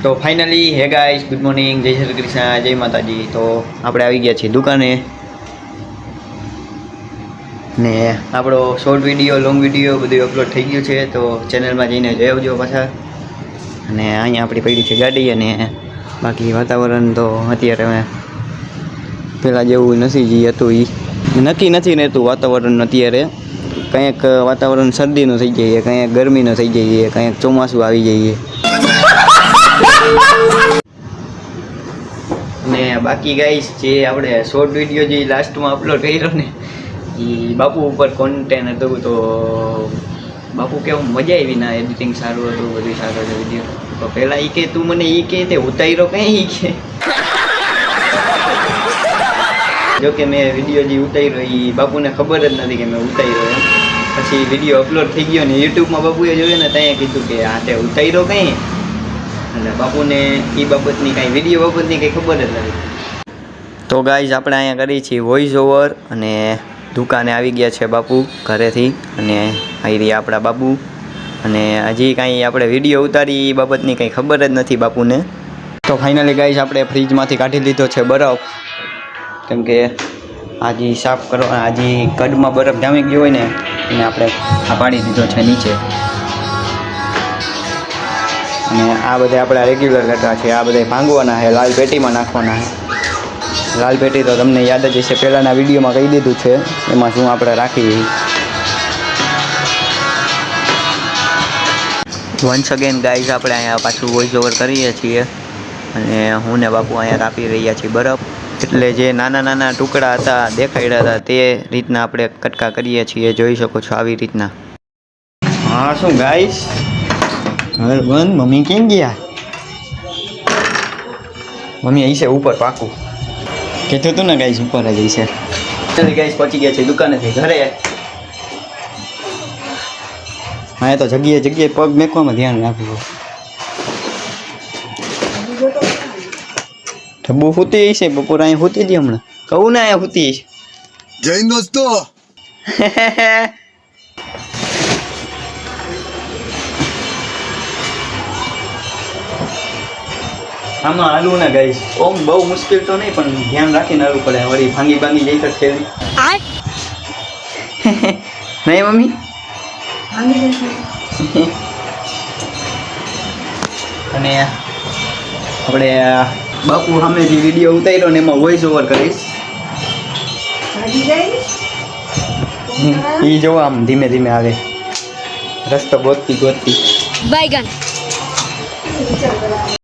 તો ફાઇનલી હે guys, good morning, જય શ્રી કૃષ્ણ, જય માતાજી. તો આપણે આવી ગયા છીએ દુકાને ને આપણો શોર્ટ વિડીયો, લોંગ વિડીયો બધું અપલોડ થઈ ગયું છે. તો ચેનલમાં જઈને જોઈ આવજો પાછા. અને અહીંયા આપણી પડી છે ગાડી. અને બાકી વાતાવરણ તો અત્યારે પહેલાં જેવું નથી, જે હતું એ નથી રહેતું વાતાવરણ અત્યારે. કંઈક વાતાવરણ શરદીનું થઈ જઈએ, કંઈક ગરમીનું થઈ જઈએ, કંઈક ચોમાસું આવી જઈએ. ને બાકી ગાઈસ, જે આપણે શોર્ટ વિડીયો જે લાસ્ટમાં અપલોડ કર્યો ને એ બાપુ ઉપર કોન્ટેન્ટ હતું. તો બાપુ કેવું મજા આવી ના, એડિટિંગ સારું હતું, બધું સારું હતું વિડીયો. તો પહેલાં એ કે તું મને એ કે તે ઉતાર્યો કંઈ કે જોકે મેં વિડીયો જે ઉતાર્યો એ બાપુને ખબર જ નથી કે મેં ઉતાર્યો એમ. પછી વિડીયો અપલોડ થઈ ગયો ને યુટ્યુબમાં બાપુએ જોયું ને ત્યાં કીધું કે આ તે ઉતાર્યો કંઈ. એટલે બાપુને એ બાબતની કાંઈ વિડીયો બાબતની કંઈ ખબર જ નથી. તો ગાઈઝ, આપણે અહીંયા કરી છીએ વોઇસ ઓવર. અને દુકાને આવી ગયા છે બાપુ ઘરેથી. અને આવી રહ્યા આપણા બાપુ. અને હજી કાંઈ આપણે વિડીયો ઉતારી એ બાબતની કંઈ ખબર જ નથી બાપુને. તો ફાઇનલી ગાઈઝ, આપણે ફ્રીજમાંથી કાઢી લીધો છે બરફ. કેમ કે હજી સાફ કરવા, હજી કડમાં બરફ જામી ગયો હોય ને એને આપણે આ પાડી દીધો છે નીચે. અને આ બધા આપણા રેગ્યુલર કટરા છે. આ બધા ભાંગવાના છે, લાલ પેટીમાં નાખવાના છે. લાલ પેટી તો તમને યાદ જ હશે, પહેલાંના વિડીયોમાં કહી દીધું છે એમાં શું આપણે રાખી. વન્સ અગેન ગાઈઝ, આપણે અહીંયા પાછું વોઇસ ઓવર કરીએ છીએ. અને હું ને બાપુ અહીંયા કાપી રહ્યા છીએ બરફ. એટલે જે નાના નાના ટુકડા હતા દેખાડ્યા હતા તે રીતના આપણે કટકા કરીએ છીએ. જોઈ શકો છો આવી રીતના. હા શું ગાઈઝ, બંધ. મમ્મી કેમ ગયા? મમ્મી અહીં છે ઉપર પાકું. કીધું હતું ને ગાઈઝ, ઉપર જ છે. ગાઈઝ પહોંચી ગયા છે દુકાનેથી ઘરે. હા, તો જગ્યાએ પગ મેકવામાં ધ્યાન રાખવું. ઢબ્બુ સૂતી છે બપોર, અહીંયા સૂતી હતી હમણાં. કહું ને અહીંયા સૂતી છે. જય દોસ્તો. આમાં હાલવું ને ગાઈસ, ઓમ બહુ મુશ્કેલ તો નહીં, પણ ધ્યાન રાખીને હાલવું પડે. વળી ભાંગી જાય તો ઠેલી નહીં મમ્મી. અને આપણે બાપુ સામે જે વિડીયો ઉતાર્યો ને એમાં વોઇસ ઓવર કરીશ. એ જો આમ ધીમે ધીમે આવે, રસ્તો ગોતતી.